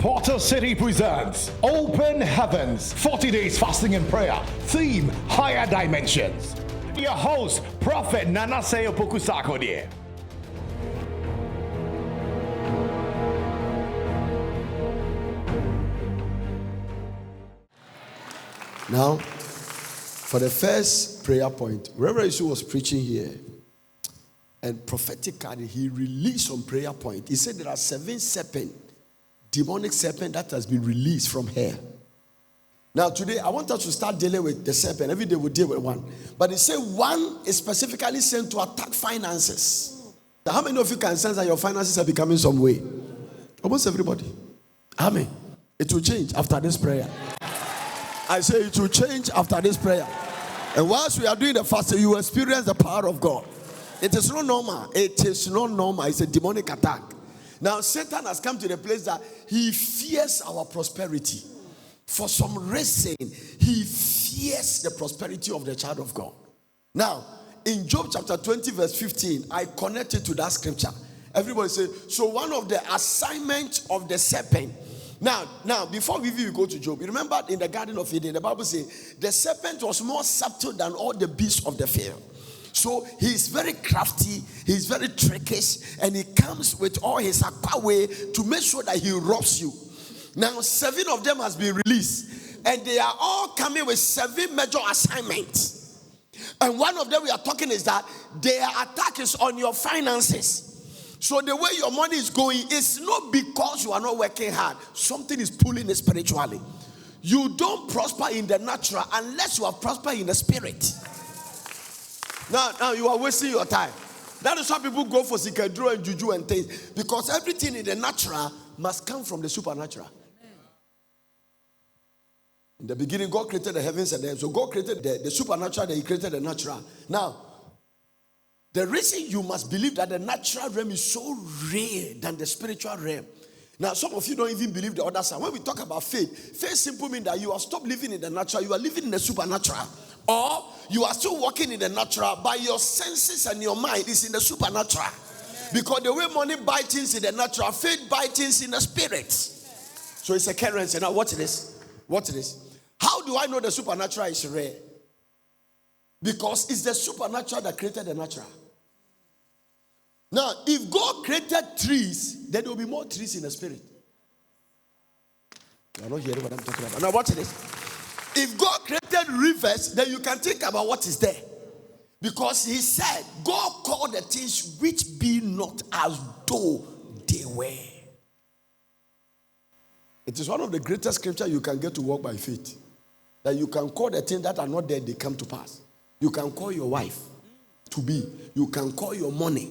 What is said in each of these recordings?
Portal City presents Open Heavens, 40 Days Fasting and Prayer. Theme, Higher Dimensions. Your host, Prophet Nanase Opoku-Sarkodie. Now, for the first prayer point, Reverend Yeshua was preaching here, and prophetically he released some prayer point. He said there are 7 demonic serpent that has been released from her. Now today I want us to start dealing with the serpent. Every day we deal with one, but he said one is specifically sent to attack finances. Now, how many of you can sense that your finances are becoming some way? Almost everybody. Amen. It will change after this prayer. I say it will change after this prayer. And whilst we are doing the fasting, you will experience the power of God. It is not normal. It is not normal. It's a demonic attack. Now, Satan has come to the place that he fears our prosperity. For some reason, he fears the prosperity of the child of God. Now, in Job chapter 20, verse 15, I connected to that scripture. Everybody say, so one of the assignments of the serpent. Now, before we go to Job, you remember in the Garden of Eden, the Bible says the serpent was more subtle than all the beasts of the field. So he's very crafty, he's very trickish, and he comes with all his akwawe to make sure that he robs you. Now, 7 of them has been released, and they are all coming with 7 major assignments. And one of them we are talking is that their attack is on your finances. So the way your money is going is not because you are not working hard. Something is pulling it spiritually. You don't prosper in the natural unless you are prospered in the spirit. Now you are wasting your time. That is why people go for sikadro and juju and things. Because everything in the natural must come from the supernatural. In the beginning, God created the heavens and the earth. So God created the supernatural, then he created the natural. Now, the reason you must believe that the natural realm is so rare than the spiritual realm. Now, some of you don't even believe the other side. When we talk about faith simply means that you are stopped living in the natural, you are living in the supernatural. Or you are still walking in the natural, but your senses and your mind is in the supernatural. Because the way money buys things in the natural, faith buys things in the spirit. So it's a currency. Now, watch this. Watch this. How do I know the supernatural is rare? Because it's the supernatural that created the natural. Now, if God created trees, then there will be more trees in the spirit. You are not hearing what I'm talking about. Now, watch this. If God created rivers, then you can think about what is there. Because he said, God called the things which be not as though they were. It is one of the greatest scriptures you can get to walk by faith. That you can call the things that are not there, they come to pass. You can call your wife to be. You can call your money.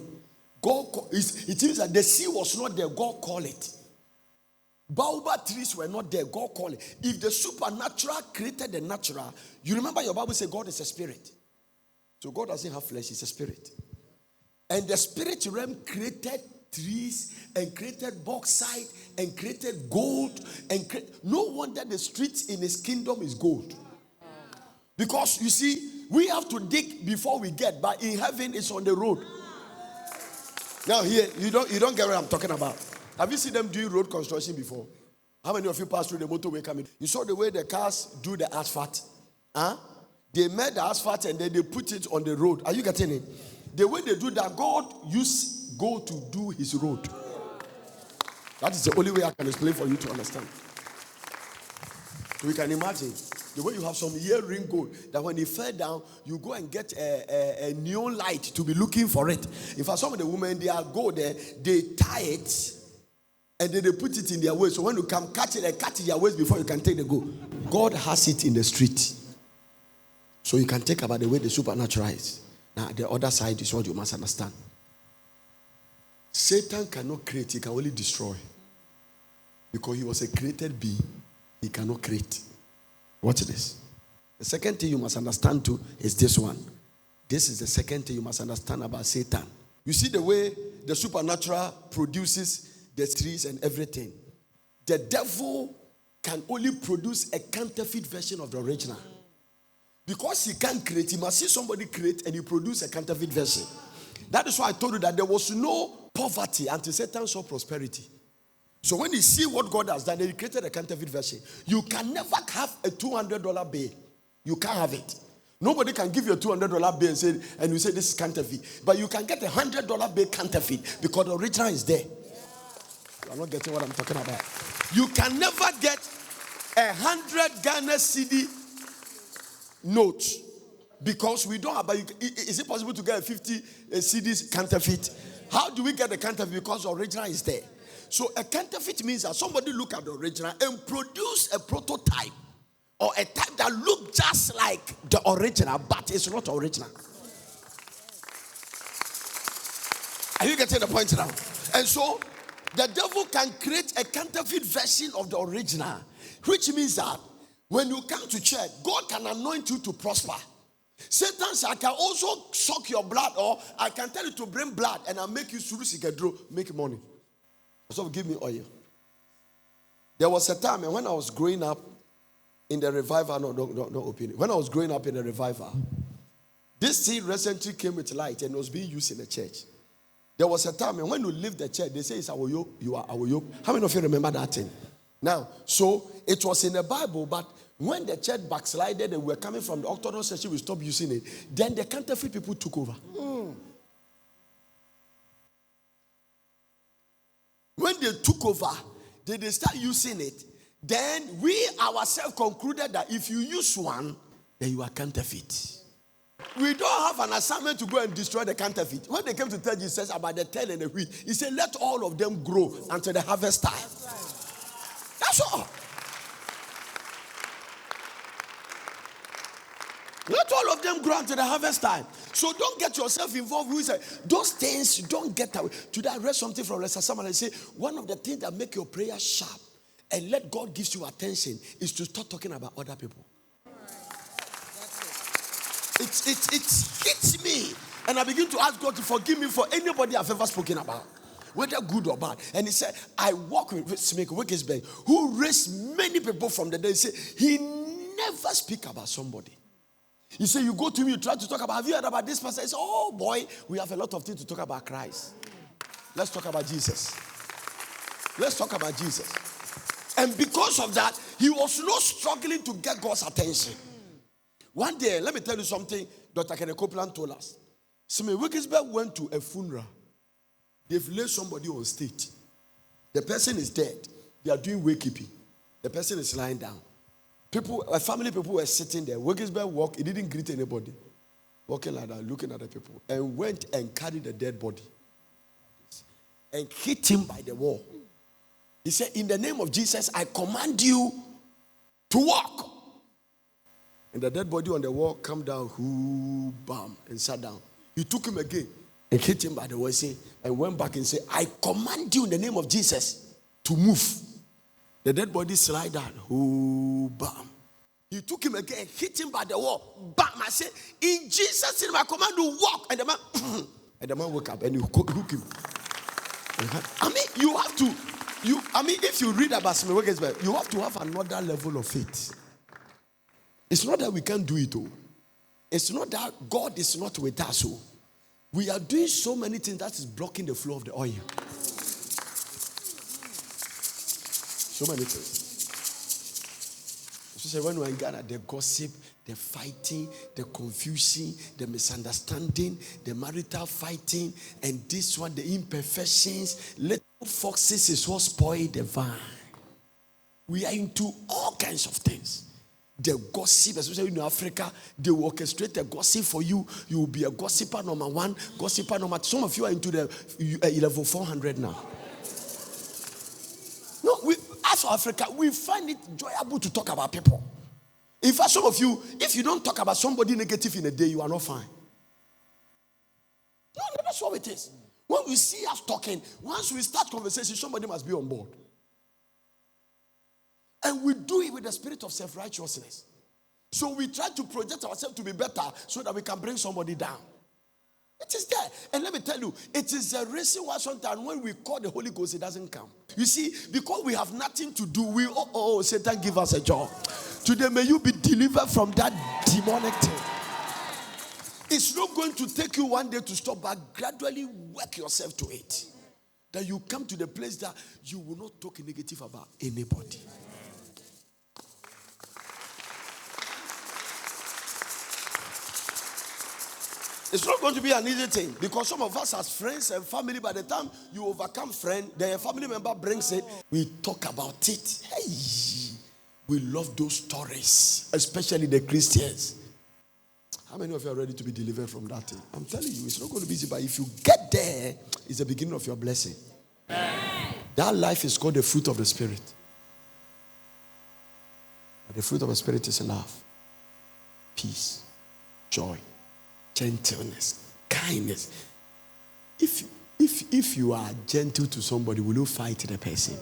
It means that the sea was not there, God called it. Baobab trees were not there, God called it. If the supernatural created the natural, you remember your Bible says God is a spirit. So God doesn't have flesh, he's a spirit. And the spirit realm created trees and created bauxite and created gold. No wonder the streets in his kingdom is gold. Because you see, we have to dig before we get, but in heaven it's on the road. Now here, you don't get what I'm talking about. Have you seen them doing road construction before? How many of you passed through the motorway coming? You saw the way the cars do the asphalt. They made the asphalt and then they put it on the road. Are you getting it? The way they do that, God used gold to do his road. That is the only way I can explain for you to understand. So we can imagine the way you have some earring gold, that when it fell down, you go and get a neon light to be looking for it. In fact, some of the women, they are gold there, they tie it and then they put it in their waist. So when you come catch it, they catch it in their waist before you can take the gold. God has it in the street. So you can take about the way the supernatural is. Now, the other side is what you must understand. Satan cannot create, he can only destroy. Because he was a created being, he cannot create. Watch this. The second thing you must understand too is this one. This is the second thing you must understand about Satan. You see the way the supernatural produces the trees and everything. The devil can only produce a counterfeit version of the original. Because he can't create, he must see somebody create and he produce a counterfeit version. That is why I told you that there was no poverty until Satan saw prosperity. So when you see what God has done, He created a counterfeit version. You can never have a $200 bill. You can't have it. Nobody can give you a $200 bill and you say this is counterfeit. But you can get a $100 bill counterfeit because the original is there. You are not getting what I'm talking about. You can never get 100 Ghana cedi note because we don't have. But is it possible to get a 50 cedis counterfeit? How do we get the counterfeit? Because the original is there. So a counterfeit means that somebody look at the original and produce a prototype or a type that look just like the original, but it's not original. Are you getting the point now? And so the devil can create a counterfeit version of the original, which means that when you come to church, God can anoint you to prosper. Satan says, I can also suck your blood, or I can tell you to bring blood and I'll make you make money. So give me oil. There was a time, and when I was growing up in the revival, no opinion. When I was growing up in the revival, this thing recently came with light and was being used in the church. There was a time, and when you leave the church, they say it's our yoke, you are our yoke. How many of you remember that thing? Now, so it was in the Bible, but when the church backslided and we were coming from the Orthodox church, we stopped using it. Then the counterfeit people took over. When they took over, they start using it. Then we ourselves concluded that if you use one, then you are counterfeit. We don't have an assignment to go and destroy the counterfeit. When they came to tell Jesus about the tail and the wheat, He said, let all of them grow until the harvest time. That's all. Let all of them grow until the harvest time. So don't get yourself involved with those things. Don't get away. Today I read something from Lester Samuel. I say one of the things that make your prayer sharp and let God give you attention is to start talking about other people. It hits me, and I begin to ask God to forgive me for anybody I've ever spoken about, whether good or bad. And He said, I walk with Smith Wickersberg, who raised many people from the dead. He said he never speak about somebody. He said, you go to me, you try to talk about, have you heard about this person? He said, oh boy, we have a lot of things to talk about Christ. Let's talk about Jesus. Let's talk about Jesus. And because of that, he was not struggling to get God's attention. One day, let me tell you something Dr. Kenneth Copeland told us. Smith Wickersberg went to a funeral. They've laid somebody on stage. The person is dead. They are doing wakekeeping. The person is lying down. Family people were sitting there. Wickersberg walked. He didn't greet anybody. Walking like that, looking at the people. And went and carried the dead body. And hit him by the wall. He said, in the name of Jesus, I command you to walk. And the dead body on the wall came down, bam, and sat down. He took him again and hit him by the wall, and went back and said, I command you in the name of Jesus to move. The dead body slide down, bam. He took him again, hit him by the wall, bam. I said, in Jesus' name, I command you to walk. And the man woke up and he hooked him. I mean, you have to. If you read about Smith Wigglesworth, you have to have another level of faith. It's not that we can't do it, It's not that God is not with us, We are doing so many things that is blocking the flow of the oil. So many things. So when we're in Ghana, the gossip, the fighting, the confusion, the misunderstanding, the marital fighting, and this one, the imperfections, little foxes is what spoil the vine. We are into all kinds of things. The gossip, especially in Africa, they will orchestrate the gossip for you. You will be a gossiper number one, gossiper number two. Some of you are into the level 400 now. No, as for Africa, we find it enjoyable to talk about people. In fact, some of you, if you don't talk about somebody negative in a day, you are not fine. No, that's what it is. When we see us talking, once we start conversation, somebody must be on board. And we do it with the spirit of self-righteousness. So we try to project ourselves to be better so that we can bring somebody down. It is there. And let me tell you, it is a reason why sometimes when we call the Holy Ghost, it doesn't come. You see, because we have nothing to do, Satan, give us a job. Today, may you be delivered from that demonic thing. It's not going to take you one day to stop, but gradually work yourself to it. that you come to the place that you will not talk negative about anybody. It's not going to be an easy thing because some of us as friends and family, by the time you overcome friend, then a family member brings it, we talk about it. Hey, we love those stories, especially the Christians. How many of you are ready to be delivered from that thing? I'm telling you, it's not going to be easy, but if you get there, it's the beginning of your blessing. That life is called the fruit of the Spirit. But the fruit of the Spirit is love, peace, joy, gentleness, kindness. If you are gentle to somebody, will you fight the person?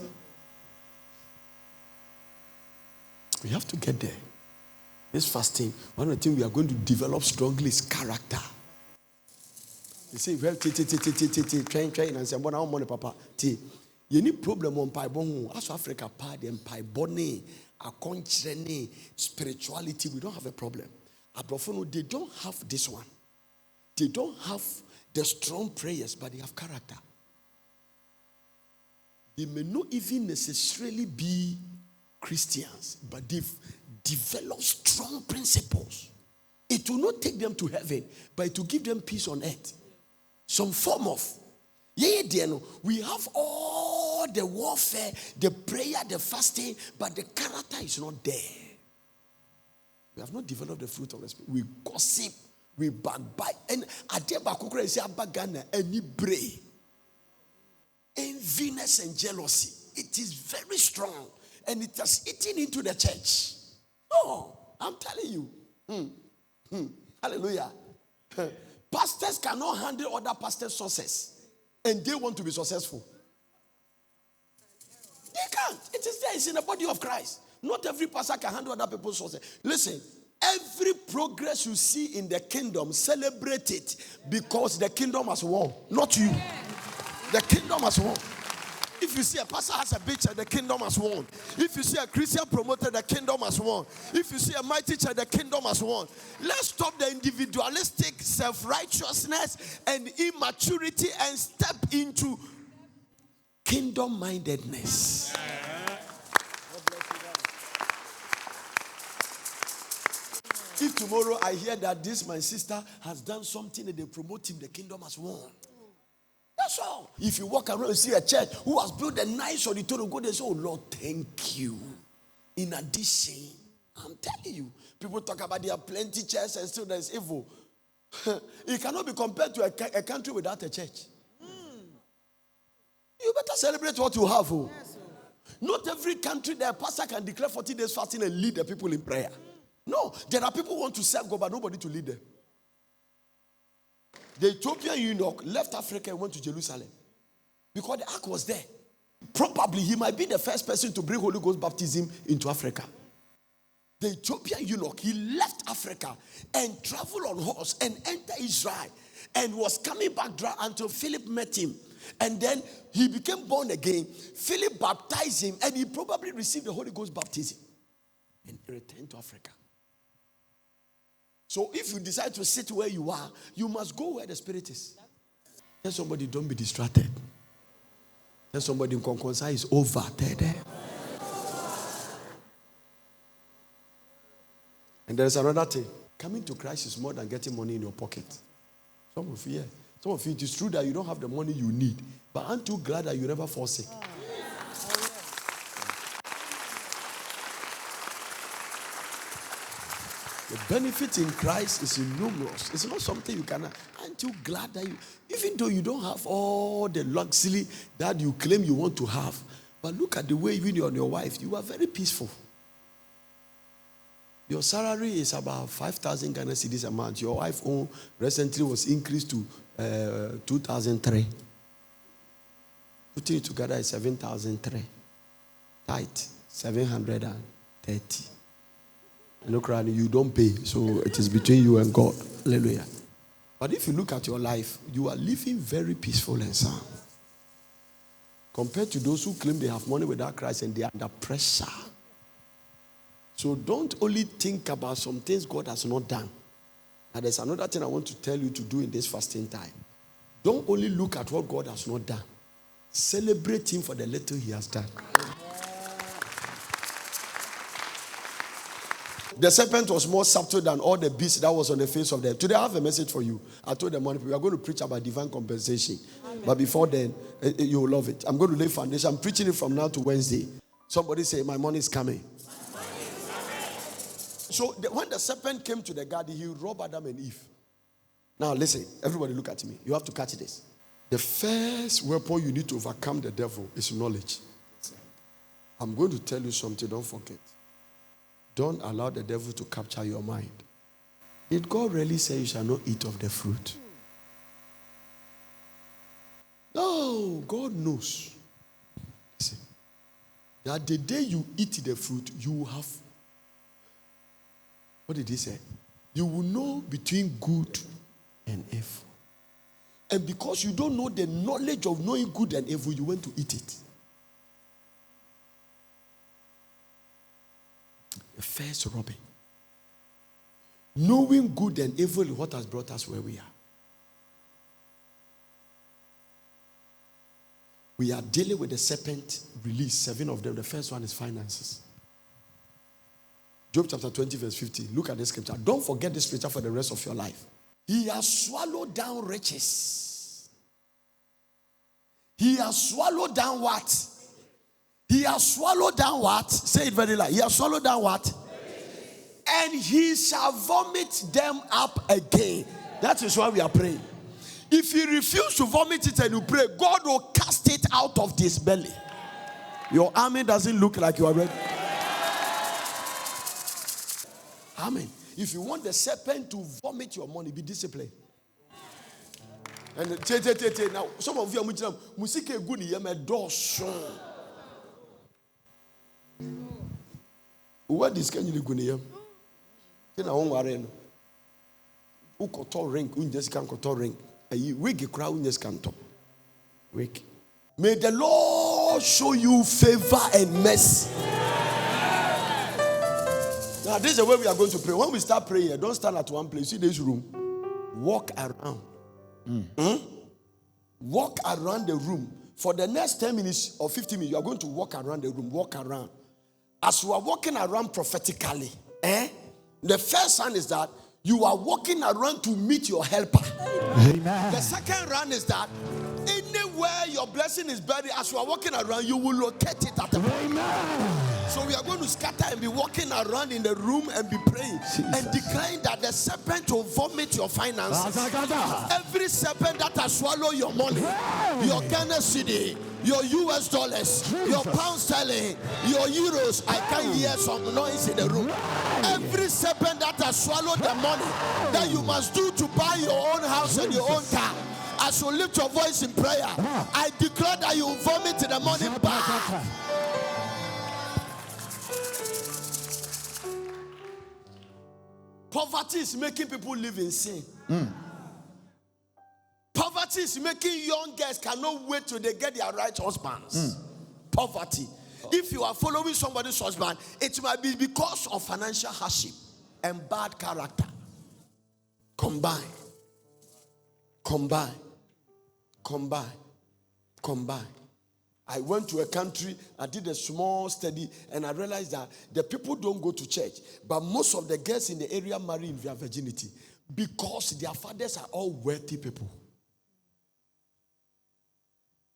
We have to get there. This fasting, one of the things we are going to develop strongly is character. You say, well, train and say, "But I want papa." You need problem on pai bon. As Africa party and pai bone, a contrene spirituality. We don't have a problem. Abrofono, they don't have this one. They don't have the strong prayers, but they have character. They may not even necessarily be Christians, but they've developed strong principles. It will not take them to heaven, but it will give them peace on earth. Some form of, we have all the warfare, the prayer, the fasting, but the character is not there. We have not developed the fruit of the Spirit. We gossip, we backbite, and adeba say abagana any bray, enviness and jealousy. It is very strong, and it has eaten into the church. Oh, I'm telling you. Hallelujah. Pastors cannot handle other pastors' success, and they want to be successful. They can't. It is there. It's in the body of Christ. Not every pastor can handle other people's success. Listen, every progress you see in the kingdom, celebrate it because the kingdom has won, not you. The kingdom has won. If you see a pastor has a big church, the kingdom has won. If you see a Christian promoter, the kingdom has won. If you see a mighty church, the kingdom has won. Let's stop the individualistic self-righteousness and immaturity and step into kingdom-mindedness. If tomorrow I hear that this my sister has done something and they promote him, the kingdom has won. That's all. If you walk around and see a church who has built a nice auditorium, go there and say, "Oh Lord, thank you." In addition, I'm telling you, people talk about there are plenty churches and still there's evil. It cannot be compared to a country without a church. You better celebrate what you have. Oh. Yes, not every country that a pastor can declare 40 days fasting and lead the people in prayer. No, there are people who want to serve God, but nobody to lead them. The Ethiopian eunuch left Africa and went to Jerusalem because the ark was there. Probably he might be the first person to bring Holy Ghost baptism into Africa. The Ethiopian eunuch, he left Africa and traveled on horse and entered Israel and was coming back dry until Philip met him. And then he became born again. Philip baptized him and he probably received the Holy Ghost baptism and returned to Africa. So if you decide to sit where you are, you must go where the Spirit is. Tell somebody, don't be distracted. Tell somebody, Nkonkonsa is over. And there's another thing. Coming to Christ is more than getting money in your pocket. Some of you, it is true that you don't have the money you need. But aren't you glad that you never fall sick? The benefit in Christ is innumerous. It's not something you can. Aren't you glad that you, even though you don't have all the luxury that you claim you want to have, but look at the way even you and your wife, you are very peaceful. Your salary is about 5,000 Ghana cedis a month. Your wife own recently was increased to 2,003. Putting it together is 7,003. Tight 730. Look around, you don't pay, so it is between you and God. Hallelujah. But if you look at your life, you are living very peaceful and sound. Compared to those who claim they have money without Christ and they are under pressure. So don't only think about some things God has not done. And there's another thing I want to tell you to do in this fasting time. Don't only look at what God has not done. Celebrate him for the little he has done. The serpent was more subtle than all the beasts that was on the face of the earth. Today I have a message for you. I told the morning people, we are going to preach about divine compensation. But before then, you will love it. I'm going to lay foundation. I'm preaching it from now to Wednesday. Somebody say, my money is coming. So when the serpent came to the garden, he robbed Adam and Eve. Now listen, everybody look at me. You have to catch this. The first weapon you need to overcome the devil is knowledge. I'm going to tell you something, don't forget. Don't allow the devil to capture your mind. Did God really say you shall not eat of the fruit? No, God knows. Listen, that the day you eat the fruit, you will have, what did he say? You will know between good and evil. And because you don't know the knowledge of knowing good and evil, you went to eat it. The first robbery. Knowing good and evil is what has brought us where we are. We are dealing with the serpent release, 7 of them. The first one is finances. Job chapter 20 verse 15. Look at this scripture. Don't forget this scripture for the rest of your life. He has swallowed down riches. He has swallowed down what? He has swallowed down what? Say it very loud. He has swallowed down what? And he shall vomit them up again. That is why we are praying. If he refuses to vomit it and you pray, God will cast it out of this belly. Your army doesn't look like you are ready. Amen. If you want the serpent to vomit your money, be disciplined. And now, some of you are music good what is can you go? Then I won't worry. Who koto ring? Who just can't koto ring? A wig crowd just can't top. Wig. May the Lord show you favor and mercy. Now this is the way we are going to pray. When we start praying, don't stand at one place. See this room. Walk around. Walk around the room. For the next 10 minutes or 15 minutes, you are going to walk around the room. Walk around. As you are walking around prophetically, the first sign is that you are walking around to meet your helper. Amen. The second round is that anywhere your blessing is buried, as you are walking around, you will locate it at the moment. So we are going to scatter and be walking around in the room and be praying and declaring that the serpent will vomit your finances. Every serpent that has swallowed your money, your Ghana cedi, your US dollars, your pound sterling, your euros, I can hear some noise in the room. Every serpent that has swallowed the money that you must do to buy your own house and your own car, as you lift your voice in prayer, I declare that you vomit the money back. Poverty is making people live in sin. Poverty is making young girls cannot wait till they get their right husbands. Poverty. If you are following somebody's husband, it might be because of financial hardship and bad character. Combine. I went to a country, I did a small study, and I realized that the people don't go to church, but most of the girls in the area marry in their virginity because their fathers are all wealthy people.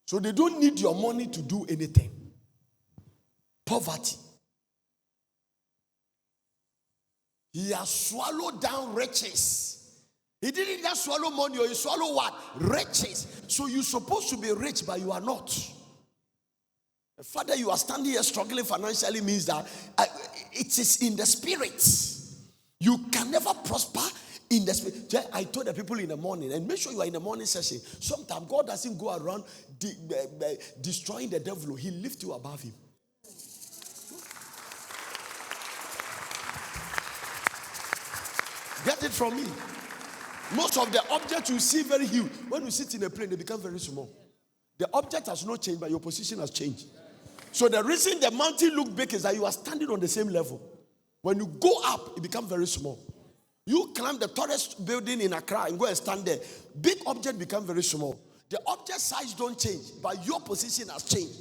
So they don't need your money to do anything. Poverty. He has swallowed down riches. He didn't just swallow money, or he swallowed what? Riches. So you're supposed to be rich, but you are not. The fact that you are standing here struggling financially means that it is in the spirit. You can never prosper in the spirit. I told the people in the morning, and make sure you are in the morning session. Sometimes God doesn't go around destroying the devil. He lifts you above him. Get it from me. Most of the objects you see very huge. When you sit in a plane, they become very small. The object has not changed, but your position has changed. So the reason the mountain look big is that you are standing on the same level. When you go up, it becomes very small. You climb the tallest building in Accra and go and stand there. Big object become very small. The object size don't change, but your position has changed.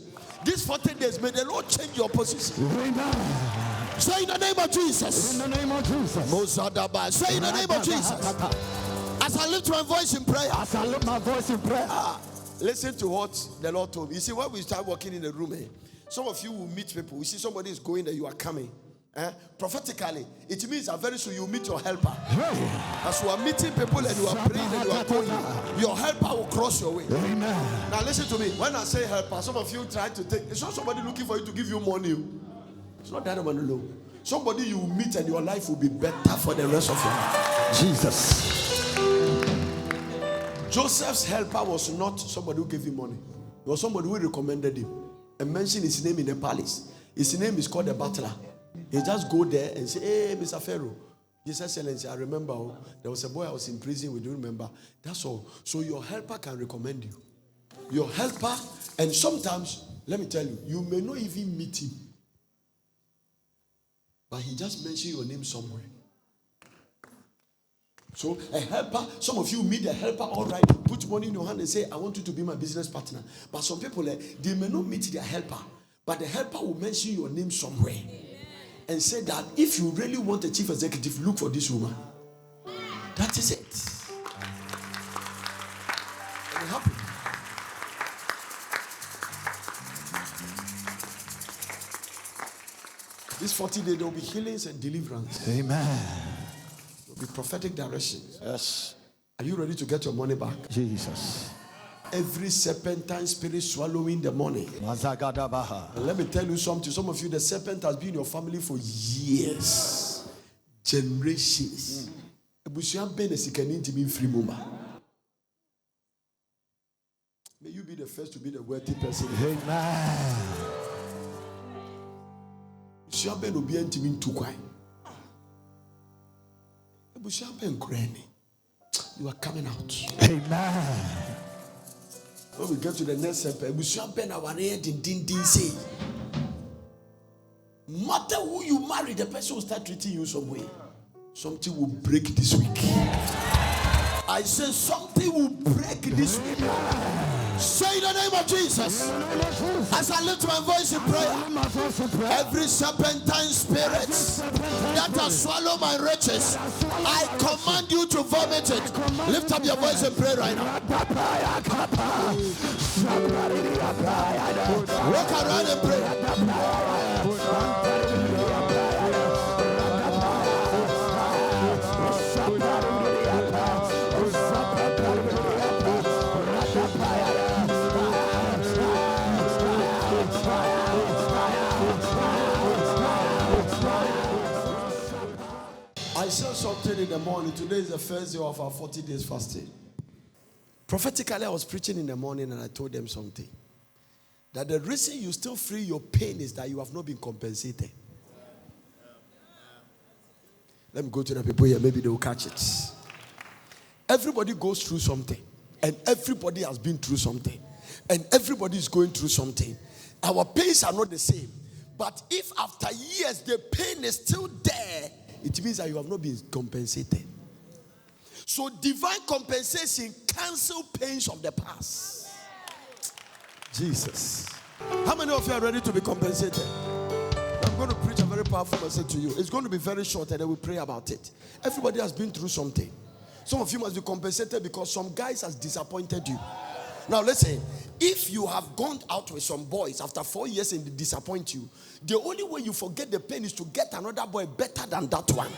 These 40 days, may the Lord change your position. Amen. Say in the name of Jesus. In the name of Jesus. Say in the name of Jesus. As I lift my voice in prayer. As I lift my voice in prayer. Listen to what the Lord told me. You see, when we start walking in the room, some of you will meet people. You see somebody is going there, you are coming. Prophetically, it means that very soon you meet your helper. As you are meeting people and you are praying and you are going, your helper will cross your way. Amen. Now listen to me. When I say helper, some of you try to take. It's not somebody looking for you to give you money. It's not that one alone. Somebody you will meet and your life will be better for the rest of your life. Jesus. Joseph's helper was not somebody who gave him money. It was somebody who recommended him and mentioned his name in the palace. His name is called the butler. He just go there and say, hey, Mr. Pharaoh, His Excellency, I remember there was a boy I was in prison with, do you remember? That's all. So your helper can recommend you. Your helper, and sometimes, let me tell you, you may not even meet him. But he just mentioned your name somewhere. So a helper, some of you meet a helper, all right, put money in your hand and say, I want you to be my business partner. But some people, they may not meet their helper, but the helper will mention your name somewhere. And say that if you really want a chief executive, look for this woman. That is it. And it happened. This 40 days, there will be healings and deliverance. Amen. There will be prophetic directions. Yes. Are you ready to get your money back? Jesus. Every serpentine spirit swallowing the money. And let me tell you something. Some of you, the serpent has been in your family for years, generations. May you be the first to be the wealthy person. Amen. You are coming out. Amen. When we get to the next step, matter who you marry, the person will start treating you some way. Something will break this week. I say something will break this week. Say in the name of Jesus. As I lift my voice in prayer, every serpentine spirit that has swallowed my riches, I command you to vomit it. Lift up your voice and pray right now. Walk around and pray. I said something in the morning. Today is the first day of our 40 days fasting. Prophetically, I was preaching in the morning and I told them something. That the reason you still feel your pain is that you have not been compensated. Let me go to the people here. Maybe they will catch it. Everybody goes through something. And everybody has been through something. And everybody is going through something. Our pains are not the same. But if after years the pain is still there, it means that you have not been compensated. So divine compensation cancels pains of the past. Jesus. How many of you are ready to be compensated? I'm going to preach a very powerful message to you. It's going to be very short and then we'll pray about it. Everybody has been through something. Some of you must be compensated because some guys has disappointed you. Now listen, if you have gone out with some boys after 4 years and they disappoint you, the only way you forget the pain is to get another boy better than that one.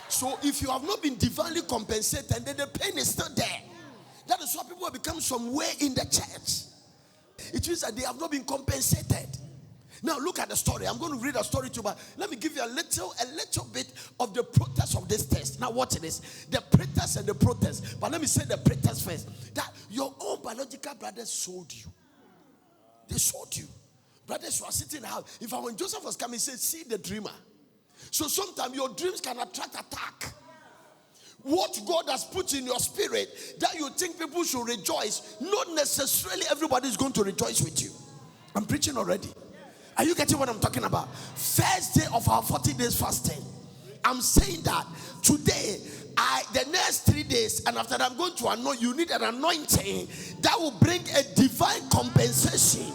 So if you have not been divinely compensated, then the pain is still there. That is why people have become somewhere in the church. It means that they have not been compensated. Now look at the story. I'm going to read a story to you, but let me give you a little bit of the protest of this test. Now watch this. The pretest and the protest. But let me say the pretest first. That your own biological brothers sold you. They sold you. Brothers who are sitting in the house. If when Joseph was coming, he said, see the dreamer. So sometimes your dreams can attract attack. What God has put in your spirit that you think people should rejoice, not necessarily everybody is going to rejoice with you. I'm preaching already. Are you getting what I'm talking about? First day of our 40 days fasting. I'm saying that today the next 3 days, and after that I'm going to anoint you. Need an anointing that will bring a divine compensation.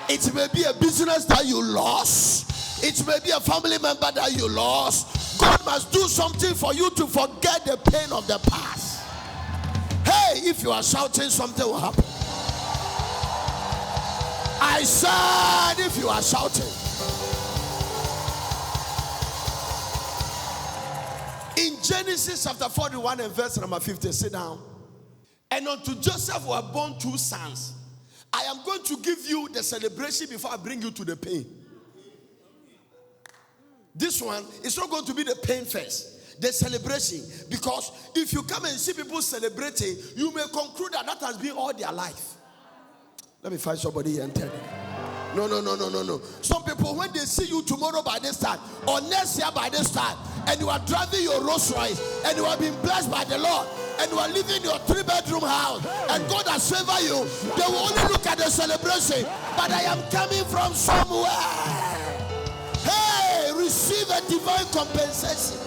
It may be a business that you lost. It may be a family member that you lost. God must do something for you to forget the pain of the past. Hey, if you are shouting, something will happen. I said, if you are shouting. In Genesis chapter 41 and verse number 50, sit down. And unto Joseph were born 2 sons. I am going to give you the celebration before I bring you to the pain. This one is not going to be the pain first, the celebration. Because if you come and see people celebrating, you may conclude that that has been all their life. Let me find somebody here and tell them. No. Some people, when they see you tomorrow by this time, or next year by this time, and you are driving your Rolls Royce, and you have been blessed by the Lord, and you are living your 3-bedroom house, and God has favored you, they will only look at the celebration. But I am coming from somewhere. Hey, receive a divine compensation.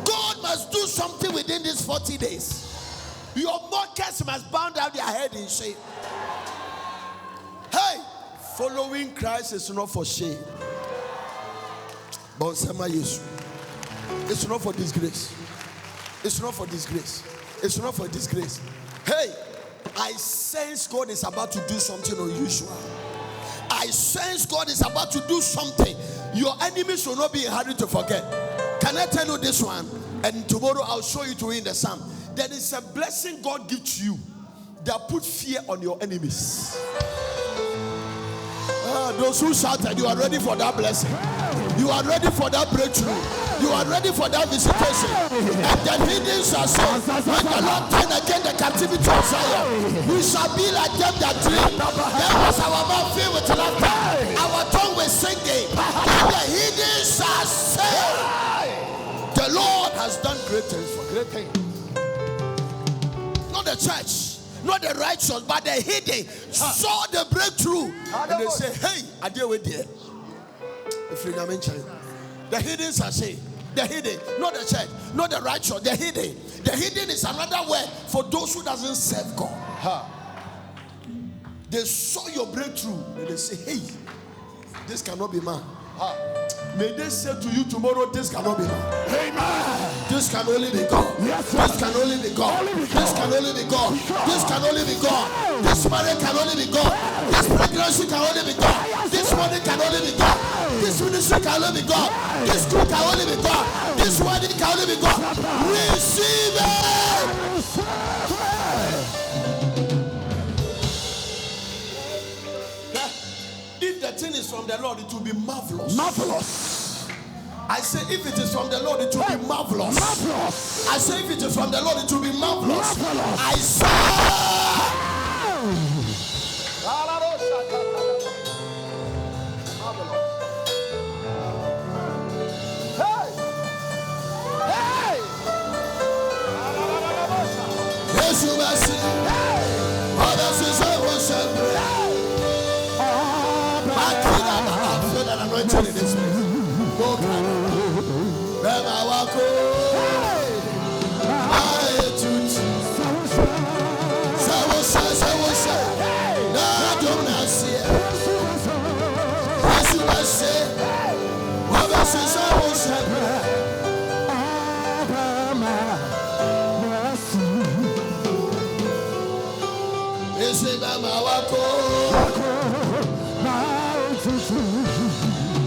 God must do something within these 40 days. Your mockers must bow down their head in shame. Hey, following Christ is not for shame. It's not for disgrace. It's not for disgrace. It's not for disgrace. Hey, I sense God is about to do something unusual. I sense God is about to do something your enemies will not be in a hurry to forget. Can I tell you this one? And tomorrow I'll show you to in the psalm. There is a blessing God gives to you that put fear on your enemies. Those who shouted, you are ready for that blessing. You are ready for that breakthrough. You are ready for that visitation. And the hidden shall say, when the Lord turn again the captivity of Zion, we shall be like them that dream. Then was our mouth filled with laughter, our tongue was singing. And the hidden shall say, the Lord has done great things for great things. Not the church, not the righteous, but the hidden saw the breakthrough. And they say, hey, I deal with you. The hidden shall say, the hidden, not the church, not the righteous, the hidden. The hidden is another word for those who doesn't serve God. They saw your breakthrough and they say, hey, this cannot be man. May they say to you tomorrow, this cannot be man. Amen. This can only be God. Yes, this can only be God. This can only be God. This can only be God. This marriage can only be God. This pregnancy can only be God. This money can only be God. This ministry can only be God. This school can only be God. This wedding can only be God. Receive it. If the thing is from the Lord, it will be marvelous. Marvelous. I say, if it is from the Lord, it will be marvelous. Marvelous. I say, if it is from the Lord, it will be marvelous. Marvelous. I say. Yes, you must see. Others is always I feel that anointing in this place.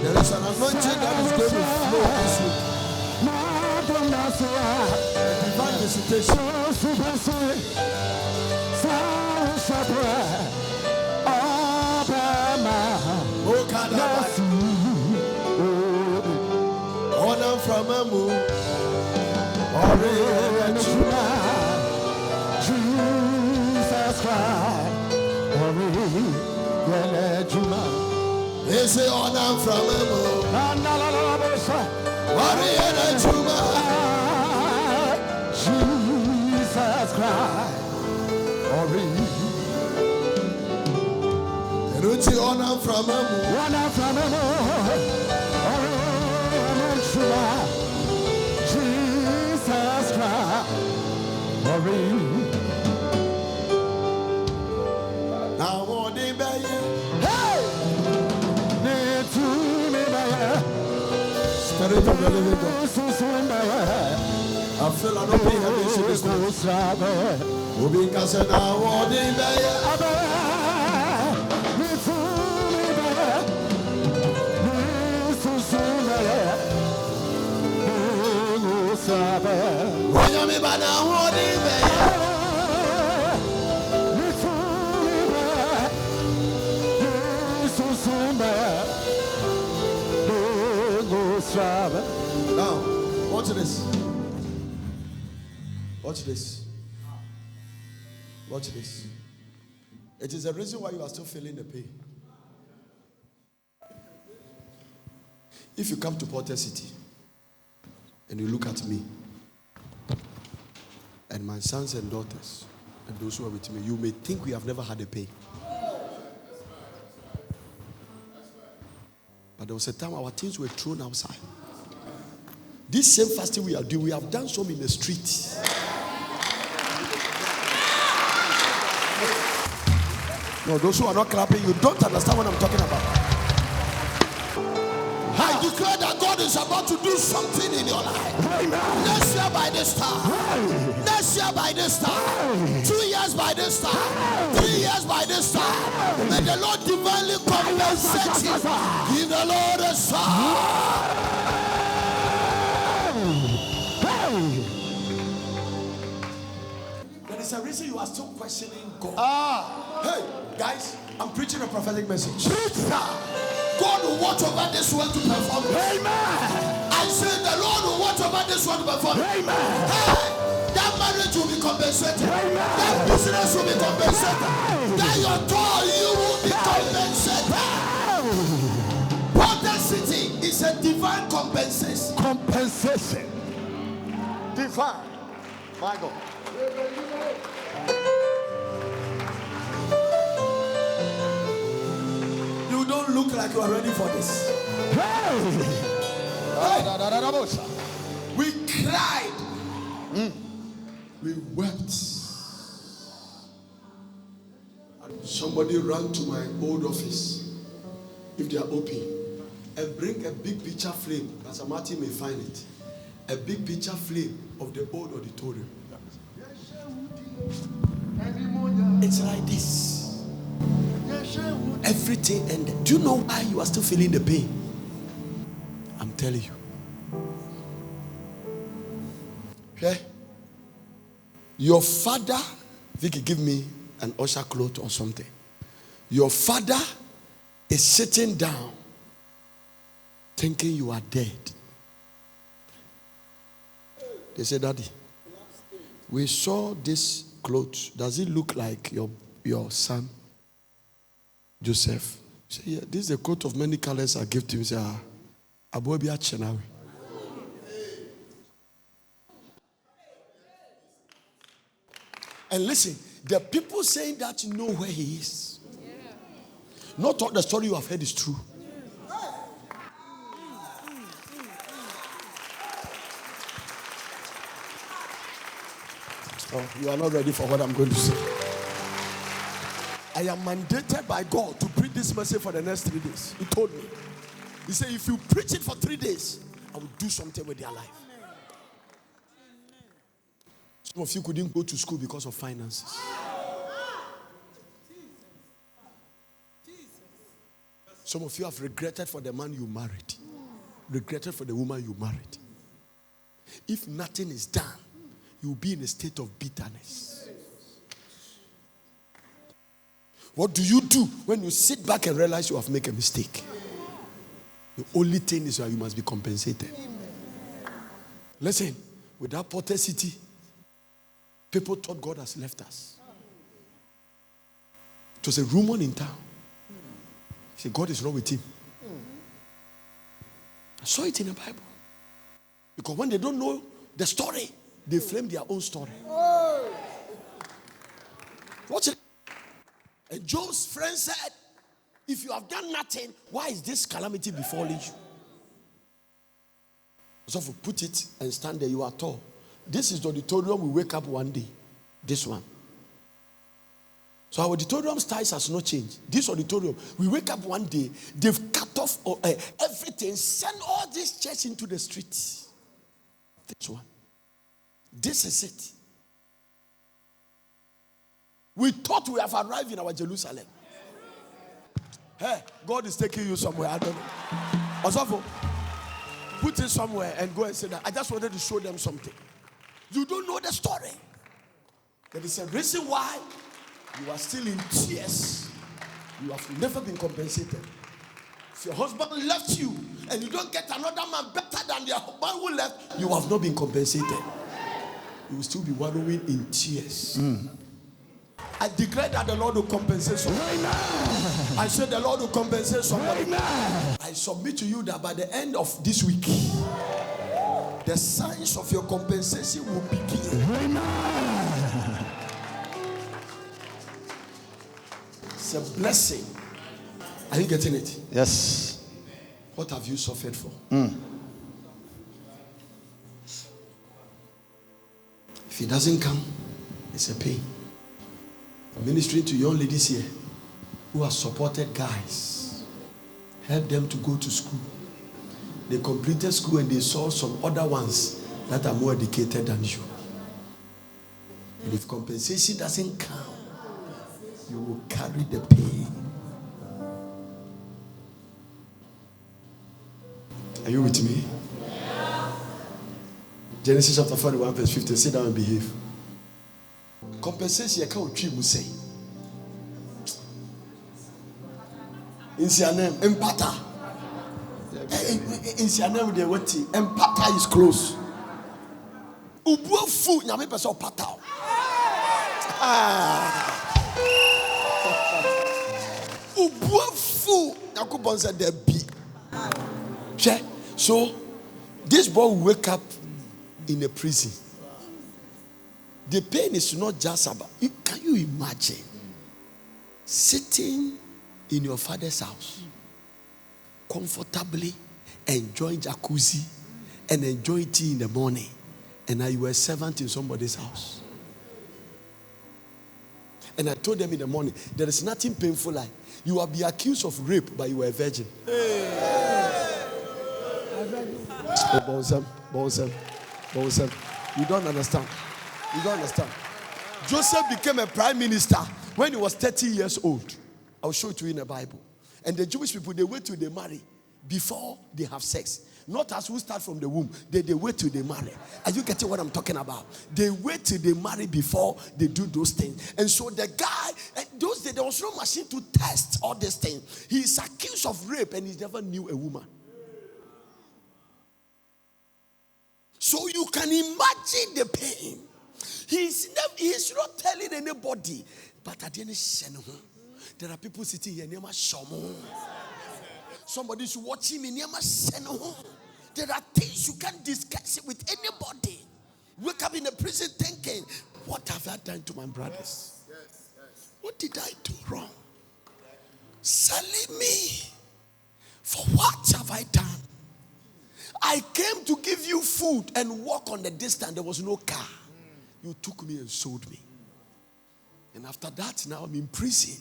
There is an anointing that is going to flow this week. A divine visitation. Honor from a moon. Jesus Christ. They say honor from a moon. Jesus Christ. Honor from a moon. Honor from a moon. Jesus Christ. Now what they buy? Spirit of the living God. I feel I don't pay attention to this one. Obi kase na what they buy? Wanyame bana what they buy? Now, watch this. Watch this. Watch this. It is the reason why you are still feeling the pain. If you come to Porter City and you look at me and my sons and daughters and those who are with me, you may think we have never had a pain. But there was a time our things were thrown outside. This same fasting we are doing, we have done some in the street. No, those who are not clapping, you don't understand what I'm talking about. I declare that God is about to do something in your life. Next year by this time. Next year by this time. 2 years by this time. 3 years by this time. May the Lord divinely compensate you. Give the Lord a sign. There is a reason you are still questioning God. Hey, guys, I'm preaching a prophetic message. God will watch over this one to perform. Amen. I say the Lord will watch over this one to perform. Amen. Hey, that marriage will be compensated. Amen. That business will be compensated. Amen. That your toy, you will be compensated. Porter City is a divine compensation. Compensation. Divine. My God. You don't look like you are ready for this. Hey. We cried. We wept. And somebody ran to my old office, if they are open, and bring a big picture frame. Pastor Martin may find it. A big picture frame of the old auditorium. It's like this. Everything ended. Do you know why you are still feeling the pain? I'm telling you. Okay? Your father, Vicky, give me an usher cloth or something. Your father is sitting down thinking you are dead. They say, Daddy, we saw this clothes. Does it look like your son, Joseph? He said, yeah, this is a coat of many colors I give to him. He said, Abobi Achenawi. And listen, the people saying that know where he is. Not all the story you have heard is true. Oh, you are not ready for what I'm going to say. I am mandated by God to preach this message for the next 3 days. He told me. He said, if you preach it for 3 days, I will do something with their life. Some of you couldn't go to school because of finances. Some of you have regretted for the man you married. Regretted for the woman you married. If nothing is done, you'll be in a state of bitterness. What do you do when you sit back and realize you have made a mistake? The only thing is that you must be compensated. Listen, without Porter City, people thought God has left us. It was a rumor in town. He said, God is wrong with him. I saw it in the Bible. Because when they don't know the story, they flame their own story. Watch it. And Job's friend said, if you have done nothing, why is this calamity befalling you? So if you put it and stand there, you are tall. This is the auditorium we wake up one day. This one. So our auditorium styles has not changed. This auditorium, we wake up one day, they've cut off everything, send all this church into the streets. This one. This is it. We thought we have arrived in our Jerusalem. Hey, God is taking you somewhere. I don't know. Osofo, put it somewhere and go and say that. I just wanted to show them something. You don't know the story. There is a reason why you are still in tears. You have never been compensated. If your husband left you and you don't get another man better than the man who left, you have not been compensated. You will still be wallowing in tears. I declare that the Lord will compensate somebody. I said the Lord will compensate somebody. I submit to you that by the end of this week, the signs of your compensation will begin. It's a blessing. Are you getting it? Yes. What have you suffered for? If it doesn't come, it's a pain. I'm ministering to young ladies here who have supported guys, help them to go to school. They completed school and they saw some other ones that are more educated than you. And if compensation doesn't come, you will carry the pain. Are you with me? Yeah. Genesis chapter 41 verse 15. Sit down and behave. Compensation, I can't treat you say. In Sianem, empata. In Sianem, they went to empata is close. Ubu fu, nyame pesa opata. Ubu fu, yakubon said there be. So, this boy will wake up in a prison. The pain is not just about. Can you imagine sitting in your father's house, comfortably enjoying jacuzzi and enjoying tea in the morning, and now you were a servant in somebody's house? And I told them in the morning, there is nothing painful like you will be accused of rape, but you were a virgin. Bonsam. You don't understand. You don't understand. Joseph became a prime minister when he was 30 years old. I'll show it to you in the Bible. And the Jewish people, they wait till they marry before they have sex. Not as who start from the womb. They wait till they marry. Are you getting what I'm talking about? They wait till they marry before they do those things. And so the guy, those days, there was no machine to test all these things. He is accused of rape and he never knew a woman. So you can imagine the pain. He's not telling anybody. But at the end, there are people sitting here. Somebody is watching me. There are things you can't discuss it with anybody. Wake up in the prison thinking, what have I done to my brothers? What did I do wrong? Selling me. For what have I done? I came to give you food and walk on the distance. There was no car. You took me and sold me. And after that, now I'm in prison.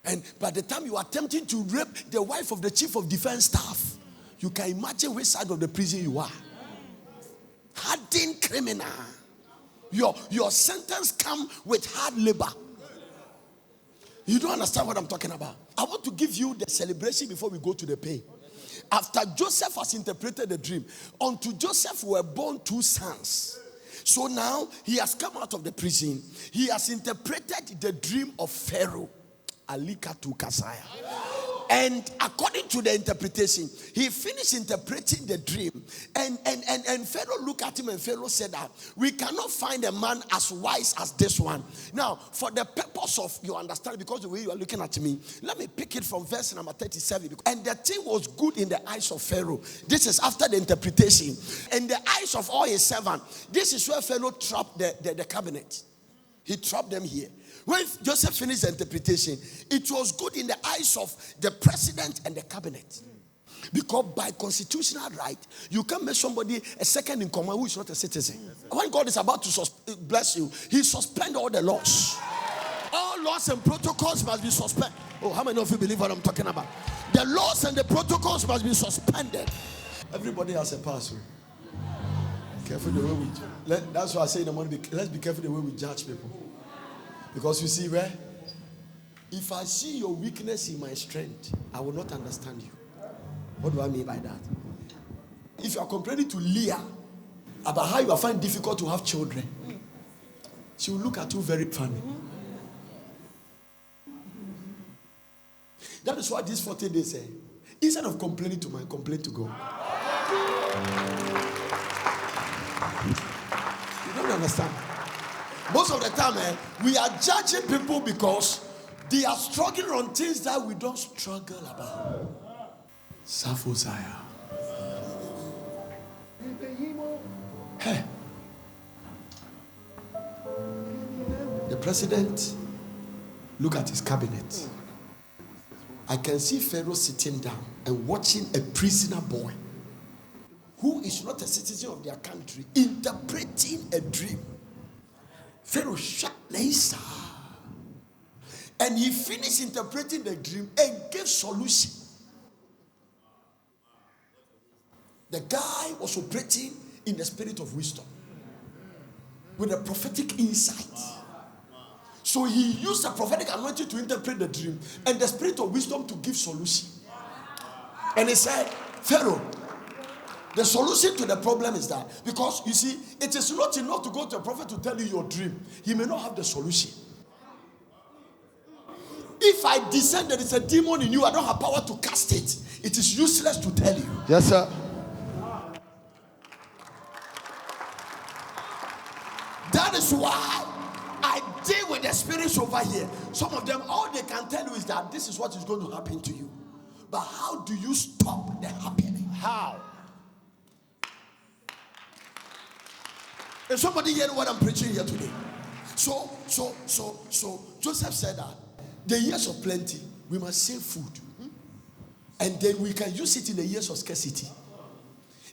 And by the time you are attempting to rape the wife of the chief of defense staff, you can imagine which side of the prison you are. Hardened criminal. Your sentence comes with hard labor. You don't understand what I'm talking about. I want to give you the celebration before we go to the pain. After Joseph has interpreted the dream, unto Joseph were born 2 sons. So now he has come out of the prison. He has interpreted the dream of Pharaoh. Alika to Kasaya. And according to the interpretation, he finished interpreting the dream. And Pharaoh looked at him and Pharaoh said that we cannot find a man as wise as this one. Now, for the purpose of your understanding, because the way you are looking at me, let me pick it from verse number 37. And the thing was good in the eyes of Pharaoh. This is after the interpretation. In the eyes of all his servants, this is where Pharaoh trapped the cabinet. He trapped them here. When Joseph finished the interpretation, it was good in the eyes of the president and the cabinet. Because by constitutional right, you can't make somebody a second in command who is not a citizen. When God is about to bless you, He suspends all the laws. All laws and protocols must be suspended. Oh, how many of you believe what I'm talking about? The laws and the protocols must be suspended. Everybody has a pass. Careful the way we. That's why I say in the morning, let's be careful the way we judge people. Because you see, where if I see your weakness in my strength, I will not understand you. What do I mean by that? If you are complaining to Leah about how you are finding it difficult to have children, she will look at you very funny. That is why these 40 days say, instead of complaining to man, complain to God. You don't understand. Most of the time, we are judging people because they are struggling on things that we don't struggle about. Saphosiah. Hey. The president, look at his cabinet. I can see Pharaoh sitting down and watching a prisoner boy who is not a citizen of their country interpreting a dream. Pharaoh shut Lisa. And he finished interpreting the dream and gave solution. The guy was operating in the spirit of wisdom with a prophetic insight. So he used the prophetic anointing to interpret the dream and the spirit of wisdom to give solution. And he said, Pharaoh, the solution to the problem is that, because you see, it is not enough to go to a prophet to tell you your dream. He may not have the solution. If I discern there is a demon in you, I don't have power to cast it. It is useless to tell you. Yes, sir. That is why I deal with the spirits over here. Some of them, all they can tell you is that this is what is going to happen to you. But how do you stop the happening? How? Is somebody hearing what I'm preaching here today? So Joseph said that the years of plenty, we must save food. And then we can use it in the years of scarcity.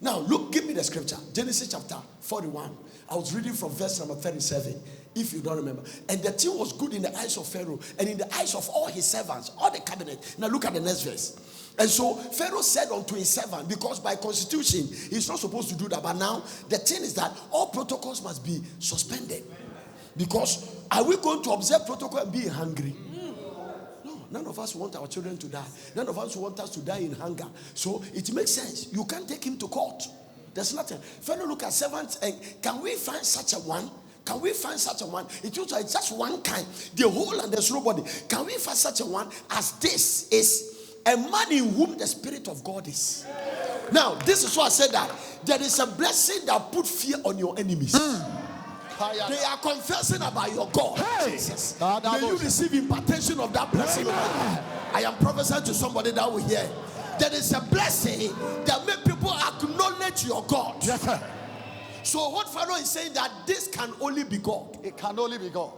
Now, look, give me the scripture. Genesis chapter 41. I was reading from verse number 37, if you don't remember. And the thing was good in the eyes of Pharaoh and in the eyes of all his servants, all the cabinet. Now, look at the next verse. And so Pharaoh said unto his servant, because by constitution, he's not supposed to do that. But now, the thing is that all protocols must be suspended. Because are we going to observe protocol and be hungry? No, none of us want our children to die. None of us want us to die in hunger. So it makes sense. You can't take him to court. There's nothing. Pharaoh look at servants and can we find such a one? Can we find such a one? It looks like just one kind. The whole and there's nobody. Can we find such a one as this is a man in whom the Spirit of God is? Now, this is why I said that there is a blessing that put fear on your enemies. They are confessing about your God. Hey. Jesus. May you receive impartation of that blessing. I am prophesying to somebody that will hear. There is a blessing that make people acknowledge your God. Yes, sir. So what Pharaoh is saying that this can only be God. It can only be God.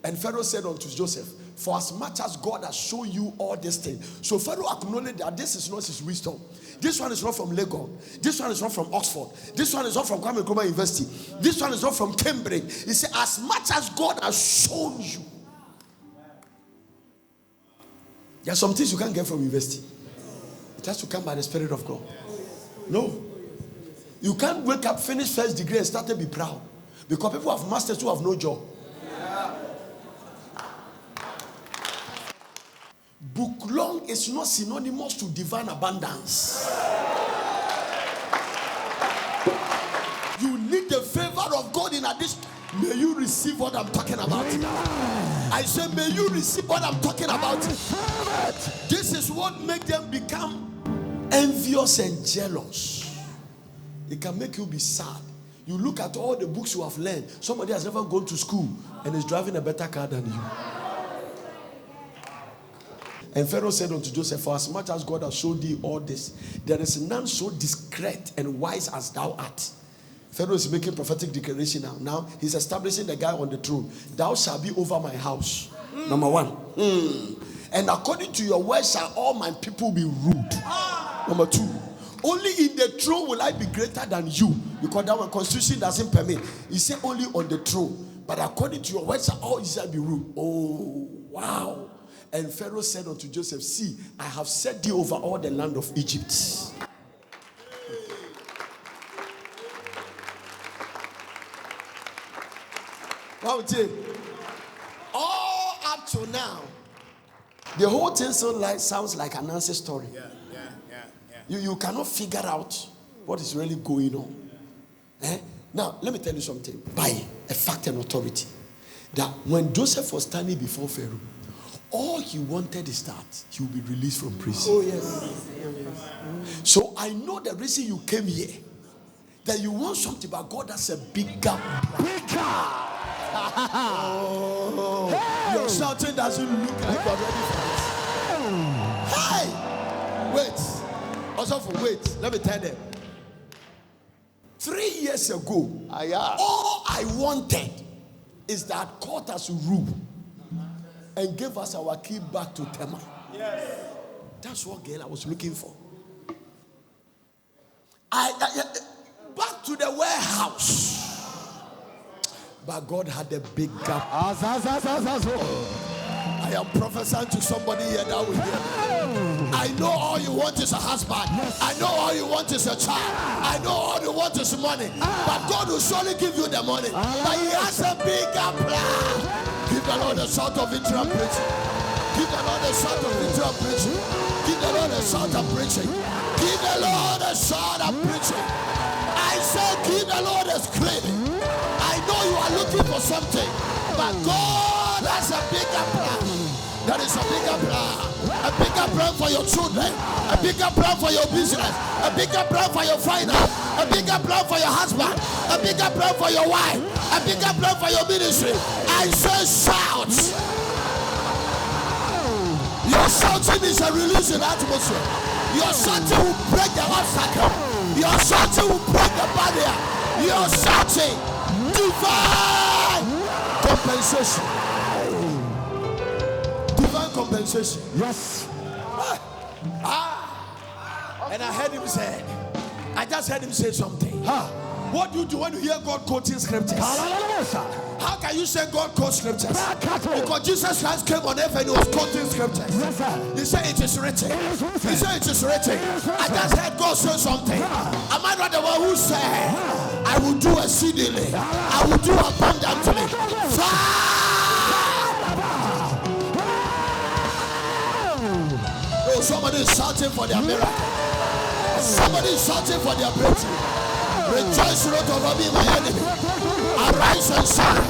And Pharaoh said unto Joseph, for as much as God has shown you all these things. So Pharaoh acknowledged that this is not his wisdom. This one is not from Lagos. This one is not from Oxford. This one is not from Kwame Nkrumah University. This one is not from Cambridge. He said, as much as God has shown you. There are some things you can't get from university. It has to come by the Spirit of God. No. You can't wake up, finish first degree and start to be proud. Because people have masters who have no job. Book long is not synonymous to divine abundance. You need the favor of God in addition. May you receive what I'm talking about. I say, may you receive what I'm talking about. This is what makes them become envious and jealous. It can make you be sad. You look at all the books you have learned. Somebody has never gone to school and is driving a better car than you. And Pharaoh said unto Joseph, for as much as God has showed thee all this, there is none so discreet and wise as thou art. Pharaoh is making prophetic declaration now. Now he's establishing the guy on the throne. Thou shalt be over my house. Number one. And according to your words shall all my people be ruled. Number 2, only in the throne will I be greater than you, because that one constitution doesn't permit. He said only on the throne, but according to your words, all Israel be ruled. Oh, wow. And Pharaoh said unto Joseph, see, I have set thee over all the land of Egypt. All up to now, the whole thing sounds like an answer story. You cannot figure out what is really going on. Now, let me tell you something. By a fact and authority, that when Joseph was standing before Pharaoh, all he wanted is that he will be released from prison. Oh, yes. So I know the reason you came here, that you want something, but God has a bigger. Your shouting doesn't look like you're ready for it. Hey! Wait. Also, wait. Let me tell them. 3 years ago, all I wanted is that court us rule and give us our key back to Tema. Yes. That's what girl I was looking for. Back to the warehouse. But God had a big gap. I am prophesying to somebody here that will hear. I know all you want is a husband. I know all you want is a child. I know all you want is money. But God will surely give you the money. But He has a bigger plan. Give the Lord a shout of victory and preaching. Give the Lord a shout of victory and preaching. Give the Lord a shout of preaching. Give the Lord a shout of preaching. I say, give the Lord a screaming. I know you are looking for something, but God has a bigger plan. There is a bigger plan. A bigger plan for your children. A bigger plan for your business. A bigger plan for your finance. A bigger plan for your husband. A bigger plan for your wife. A bigger plan for your ministry. I say shout. Your shouting is a release in atmosphere. Your shouting will break the obstacle. Your shouting will break the barrier. Your shouting, divine compensation. Divine compensation. Yes. And I heard him say, I just heard him say something. What do you do when you hear God quoting scriptures? How can you say God quotes scriptures? Because Jesus Christ came on earth and He was quoting scriptures. He said it is written. He said it is written. I just heard God say something. Am I not the one who said, I will do exceedingly, I will do abundantly? Oh, somebody is shouting for their miracle. Somebody is shouting for their breakthrough. Rejoice not over me, my enemy. Arise and shine,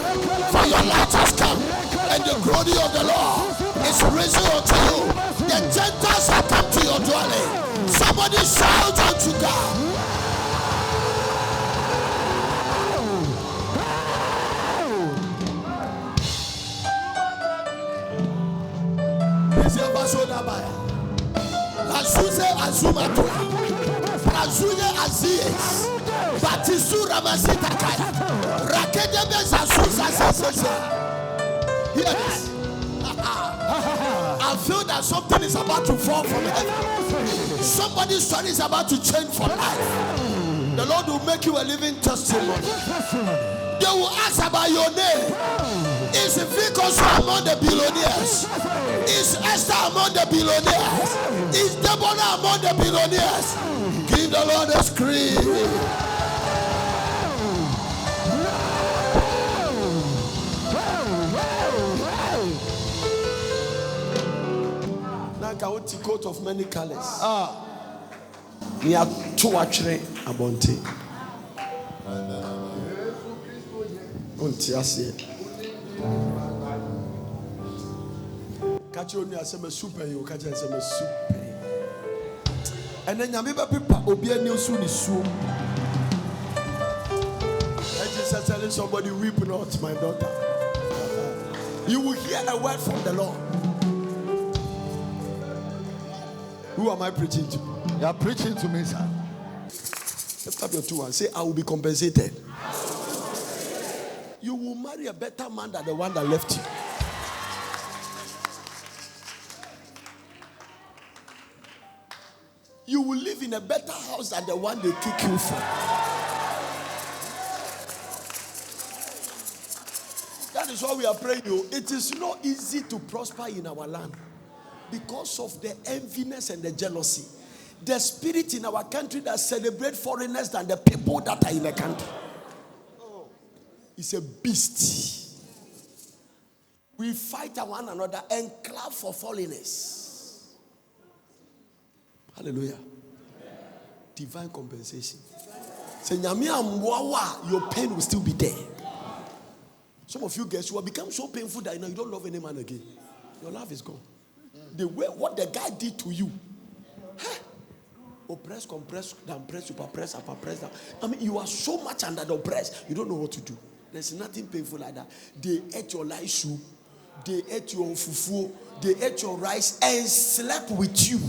for your light has come, and the glory of the Lord is risen unto you. The Gentiles have come to your dwelling. Somebody shout unto God. Batisura masita kaya. Rakede beza susa sasa. Yes. I feel that something is about to fall from heaven. Somebody's story is about to change for life. The Lord will make you a living testimony. They will ask about your name. Is Vicos among the billionaires? Is Esther among the billionaires? Is Deborah among the billionaires? Give the Lord a scream. Coat of many colors. We are two actually abonte. Catch you near some super, you catch some super. And then Yamiba Pipa Obia New soon is soon. I just telling somebody, weep not, my daughter. You will hear a word from the Lord. Who am I preaching to? You are preaching to me, sir. Lift up your two and say, I will be compensated. You will marry a better man than the one that left you. You will live in a better house than the one they kick you from. That is why we are praying you. It is not easy to prosper in our land because of the enviness and the jealousy. The spirit in our country that celebrate foreigners than the people that are in the country. It's a beast. We fight one another and clap for foreigners. Hallelujah. Divine compensation. Say, your pain will still be there. Some of you guys, you have become so painful that you don't love any man again. Your love is gone. The way what the guy did to you. Oppress, compress, down press, super press, upper press down. I mean, you are so much under the oppress, you don't know what to do. There's nothing painful like that. They ate your lice soup, they ate your fufu, they ate your rice and slept with you.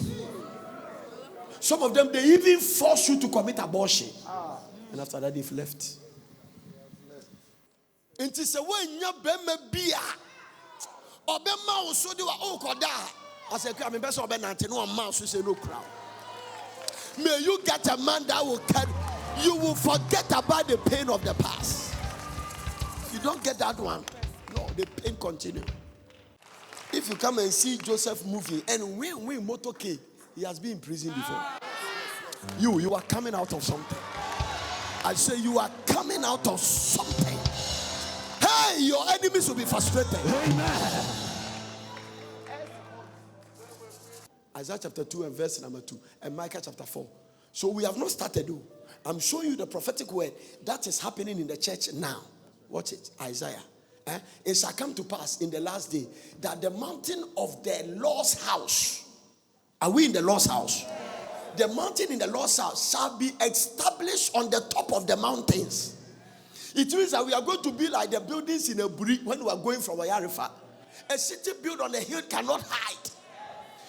Some of them, they even force you to commit abortion. And after that, they've left. It is a way you be Obema also do a okoda. I said, I'm best of no mouse who say no crowd. May you get a man that will carry. You will forget about the pain of the past. If you don't get that one, no, the pain continues. If you come and see Joseph moving and win motorcade, he has been in prison before. You are coming out of something. I say you are coming out of something. Hey, your enemies will be frustrated. Amen. Isaiah chapter 2 and verse number 2 and Micah chapter 4. So we have not started though. I'm showing you the prophetic word that is happening in the church now. Watch it, Isaiah. It shall come to pass in the last day that the mountain of the Lord's house. Are we in the Lord's house? The mountain in the Lord's house shall be established on the top of the mountains. It means that we are going to be like the buildings in a brick when we are going from Ayarifa. A city built on a hill cannot hide.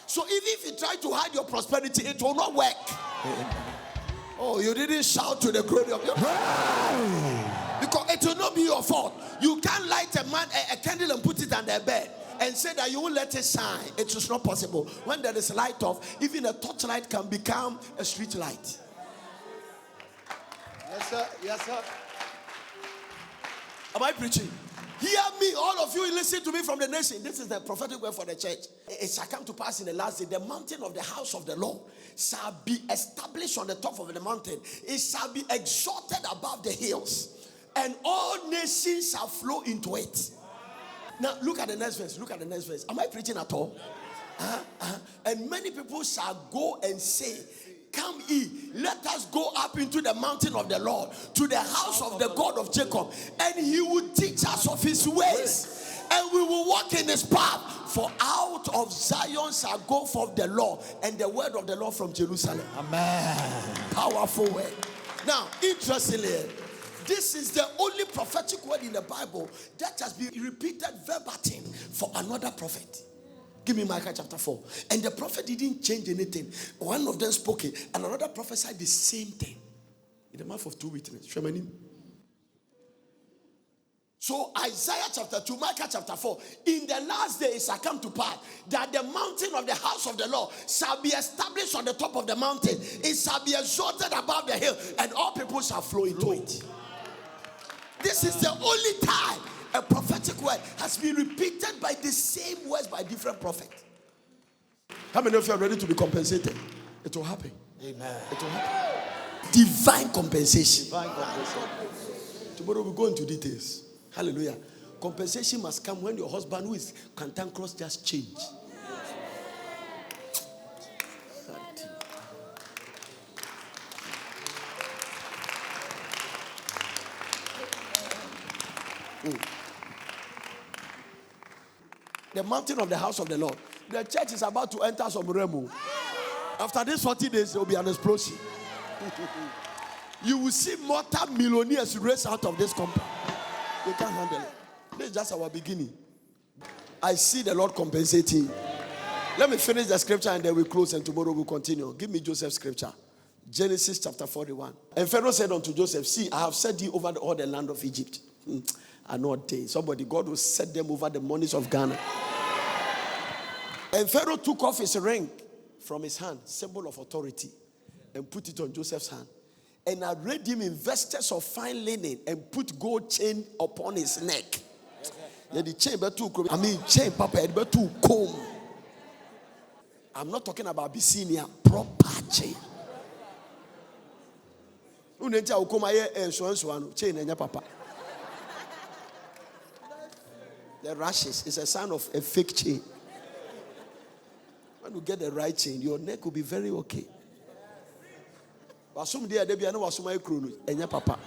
So even if you try to hide your prosperity, it will not work. Oh, you didn't shout to the glory of your God. Because it will not be your fault. You can't light a candle and put it on their bed and say that you won't let it shine. It is not possible. When there is light off, even a torchlight can become a street light. Yes, sir. Yes, sir. Am I preaching? Hear me, all of you listen to me from the nation. This is the prophetic word for the church. It shall come to pass in the last day, the mountain of the house of the Lord shall be established on the top of the mountain. It shall be exalted above the hills, and all nations shall flow into it. Now look at the next verse. Look at the next verse. Am I preaching at all? And many people shall go and say, come ye, let us go up into the mountain of the Lord, to the house of the God of Jacob, and he will teach us of his ways, and we will walk in his path. For out of Zion shall go forth the law and the word of the Lord from Jerusalem. Amen. Powerful word. Now, interestingly, this is the only prophetic word in the Bible that has been repeated verbatim for another prophet. Give me Micah chapter 4. And the prophet didn't change anything. One of them spoke it, and another prophesied the same thing in the mouth of two witnesses. So Isaiah chapter 2, Micah chapter 4. In the last day it shall come to pass that the mountain of the house of the Lord shall be established on the top of the mountain. It shall be exalted above the hill, and all people shall flow into it. This is the only time a prophetic word has been repeated by the same words by different prophets. How many of you are ready to be compensated? It will happen. Amen. It will happen. Divine compensation. Divine compensation. Tomorrow we'll go into details. Hallelujah. Compensation must come when your husband who is cantankerous just change. The mountain of the house of the Lord. The church is about to enter some remo. After these 40 days, there will be an explosion. You will see multi-millionaires race out of this company. We can't handle it. This is just our beginning. I see the Lord compensating. Let me finish the scripture and then we close, and tomorrow we'll continue. Give me Joseph's scripture. Genesis chapter 41. And Pharaoh said unto Joseph, see, I have set thee over all the land of Egypt. I know a day. Somebody, God will set them over the monies of Ghana. And Pharaoh took off his ring from his hand, symbol of authority, and put it on Joseph's hand. And arrayed him in vestes of fine linen and put gold chain upon his neck. Yeah, the chain chain, Papa, but too comb. I'm not talking about Abyssinia, proper chain. Chain, Papa. The rashes is a sign of a fake chain. When you get the right chain, your neck will be very okay. Papa.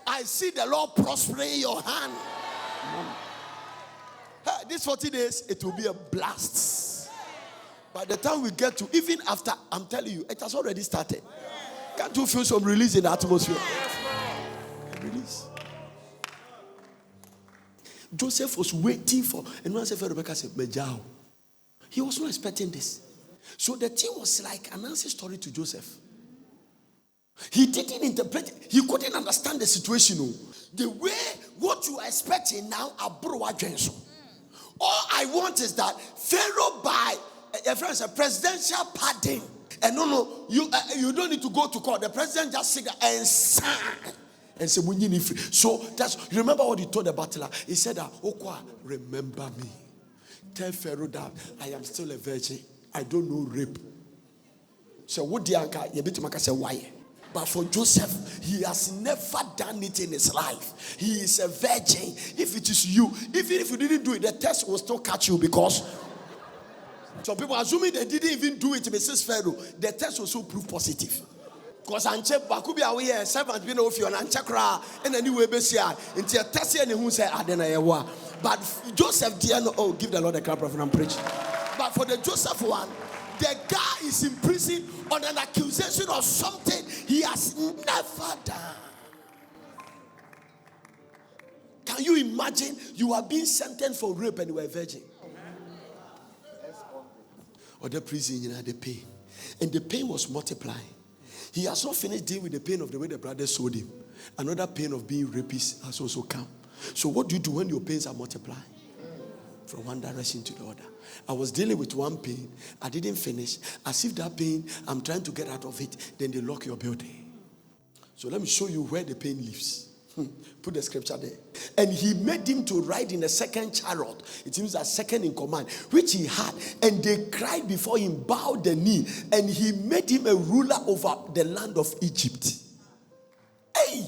I see the Lord prospering your hand. These 40 days, it will be a blast. By the time we get to, even after, I'm telling you, it has already started. Can't you feel some release in the atmosphere? Release. Joseph was waiting for, and when I said Rebecca said, Mejao. He was not expecting this. So the thing was like an answer story to Joseph. He didn't interpret it. He couldn't understand the situation. The way what you are expecting now, all I want is that Pharaoh by a presidential pardon. And no, you don't need to go to court. The president just sit there and sign. And say, so that's, you remember what he told the butler? He said that, Okwa, remember me. Tell Pharaoh that I am still a virgin. I don't know rape. So what the anchor, you bet to say why? But for Joseph, he has never done it in his life. He is a virgin. If it is you, even if you didn't do it, the test will still catch you because some people assuming they didn't even do it, Mrs. Pharaoh, the test will still prove positive. Because Anche Bakubi away servant been of you and Anchakra and anyway Bessia until Tessia and who say Adenayawa. But Joseph Diano, oh, give the Lord a clap and I'm preaching. But for the Joseph one, the guy is in prison on an accusation of something he has never done. Can you imagine you are being sentenced for rape and you were a virgin? Or the prison, you know, the pain. And the pain was multiplying. He has not finished dealing with the pain of the way the brothers sold him. Another pain of being rapist has also come. So what do you do when your pains are multiplying? From one direction to the other. I was dealing with one pain. I didn't finish. As if that pain, I'm trying to get out of it. Then they lock your building. So let me show you where the pain lives. Put the scripture there. And he made him to ride in a second chariot. It means a second in command, which he had. And they cried before him, bowed the knee. And he made him a ruler over the land of Egypt. Hey!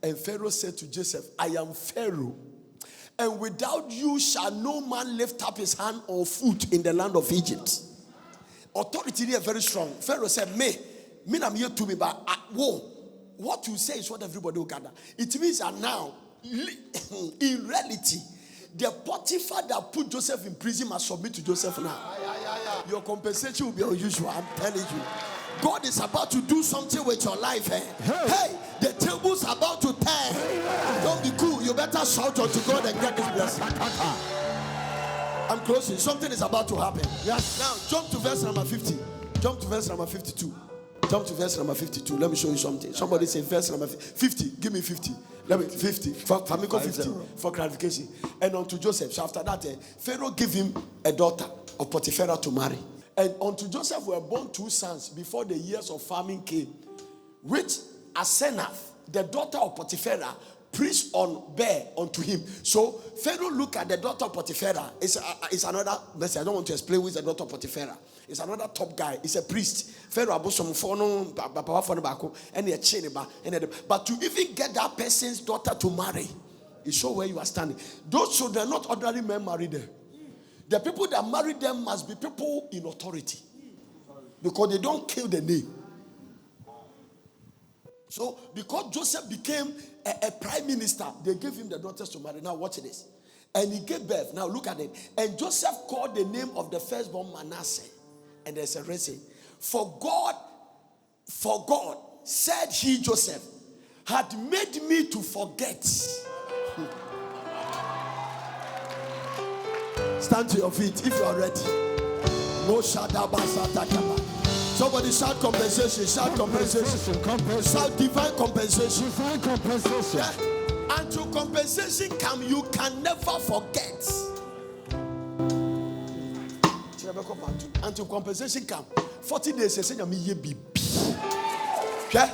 And Pharaoh said to Joseph, I am Pharaoh. And without you shall no man lift up his hand or foot in the land of Egypt. Authority here very strong. Pharaoh said, me I'm here to me, but whoa. What you say is what everybody will gather. It means that now, in reality, the Potiphar that put Joseph in prison must submit to Joseph now. Your compensation will be unusual, I'm telling you. God is about to do something with your life. Hey, the table's about to turn. Don't be cool. You better shout unto God and get this blessing. I'm closing. Something is about to happen. Yes. Now, jump to verse number 50. Jump to verse number 52. Jump to verse number 52. Let me show you something. Somebody say verse number 50. Give me 50. Let me 50. For 50 for clarification. And unto Joseph. So after that, Pharaoh gave him a daughter of Potiphar to marry. And unto Joseph were born 2 sons before the years of famine came, which Asenath, the daughter of Potiphar, preached on bear unto him. So Pharaoh looked at the daughter of Potiphar. It's another message. I don't want to explain who is the daughter of Potiphar. It's another top guy. It's a priest. Pharaoh abosom fono bako and a chineba and but to even get that person's daughter to marry, it shows where you are standing. Those children, not ordinary men, marry them. The people that marry them must be people in authority, because they don't kill the name. So because Joseph became a prime minister, they gave him the daughters to marry. Now watch this. And he gave birth. Now look at it. And Joseph called the name of the firstborn Manasseh. And there's a reason. For God, said he, Joseph, had made me to forget. Stand to your feet if you are ready. No shadaba. Somebody shout compensation. Shout compensation. Shout divine compensation. Divine compensation. Yeah. Until compensation come, you can never forget. until compensation come. 40 days, yeah?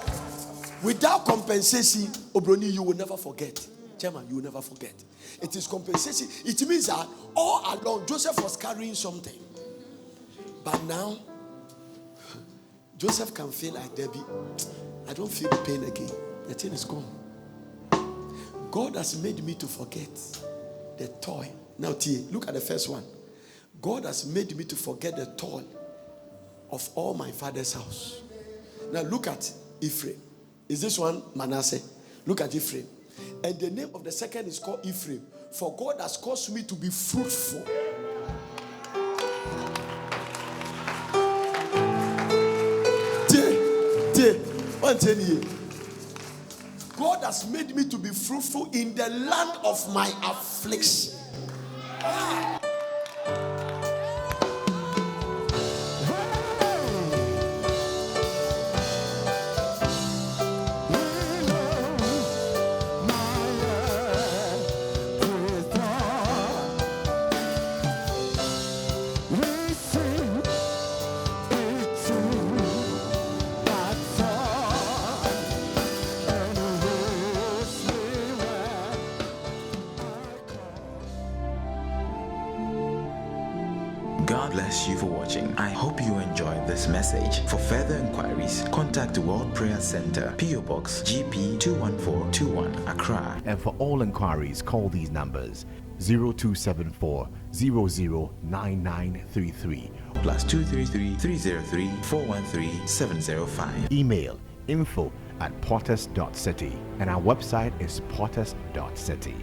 Without compensation, Obroni, you will never forget. Chairman, you will never forget. It is compensation. It means that all along, Joseph was carrying something. But now, Joseph can feel like, Debbie, I don't feel the pain again. The thing is gone. God has made me to forget the toil. Now, T, look at the first one. God has made me to forget the toil of all my father's house. Now, look at Ephraim. Is this one Manasseh? Look at Ephraim. And the name of the second is called Ephraim. For God has caused me to be fruitful. God has made me to be fruitful in the land of my affliction. God bless you for watching. I hope you enjoyed this message. For further inquiries, contact the World Prayer Center, PO Box GP 21421, Accra. And for all inquiries, call these numbers: 0274 009933. Plus 233 303 413 705. Email info@portus.city, and our website is portus.city.